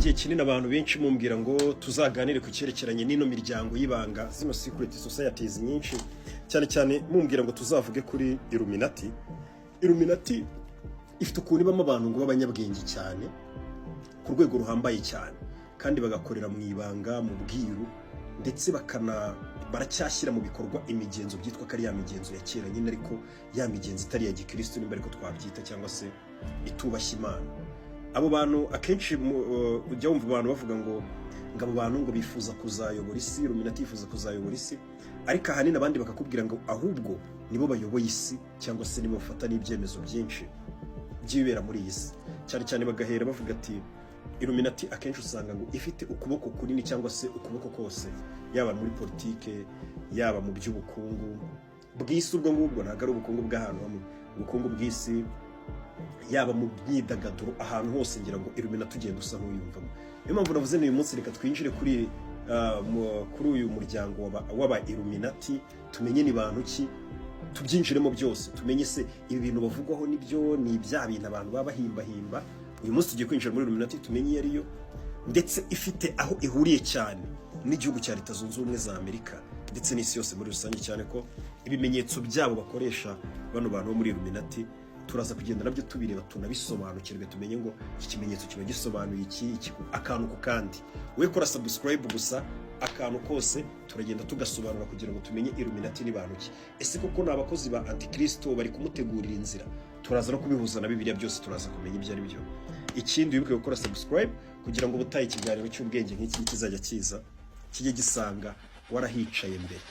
igihe kinini abantu benshi mumbwira ngo tuzaganire ku cyerekeranye n'ino miryango y'ibanga zino secret societies nyinshi, cyane cyane mumbwira ngo tuzavuge kuri Illuminati. Illuminati ifite ukuntu ibamo abantu ngo b'abanyabwenge cyane ku rwego ruhambaye cyane, kandi bagakorera mu ibanga, mu bwiru, ndetse baracyashyira mu bikorwa imigenzo byitwa ko ari ya migenzo ya kera nyine, ariko ya migenzo itari ya gikristo nimba ariko twabyita, cyangwa se itubashya Imana. Abo bantu akenshi ujya wumva abantu bavuga ngo abo bantu ngo bifuza kuzayobora isi, Illuminati yifuza kuzayobora isi, ariko ahanini abandi bakakubwira ngo ahubwo nibo bayoboye isi, cyangwa se nibo bafata n'ibyemezo byinshi byibera muri iyi si. Cyane cyane bagahera bavuga ati Illuminati akenshi usanga ngo ifite ukuboko kunini, cyangwa se ukuboko kose, yaba muri politike, yaba mu by'ubukungu bw'isi. Ubwo ngubwo ntabwo ari ubukungu bw'ahantu hamwe, ubukungu bw'isi, yaba mu myidagaduro, ahantu hose ngira ngo Illuminati ugenda usa nk'uyumvamo. Niyo mpamvu navuze n'uyu munsi reka twinjire kuri uyu muryango w'aba Illuminati, tumenye ni bantu ki, tubyinjiremo byose, tumenye se ibi bintu bavugwaho nibyo, ni bya bintu abantu baba bahimbahimba. Uyu munsi tugiye kwinjira muri Illuminati tumenye iyo ariyo, ndetse ifite aho ihuriye cyane n'igihugu cya Leta Zunze Ubumwe za Amerika ndetse n'isi yose muri rusange, cyane ko ibimenyetso byabo bakoresha bano bantu bo muri Illuminati turaza kugenda nabyo tubireba, tunabisobanukirwe, tumenye ngo iki kimenyetso kiba gisobanuye iki, akantu ku kandi. We kora subscribe gusa, akantu kose turagenda tugasobanura kugira ngo tumenye Illuminati ni bantu ki. Ese koko ni abakozi ba Antikristo bari kumutegurira inzira? Turaza no kubihuza na Bibiliya, byose turaza kumenya ibyo ari byo. Ikindi wibuke gukora subscribe kugira ngo ubutaye ikiganiro cy'ubwenge nk'iki kizajya kiza kijye gisanga warahicaye mbere.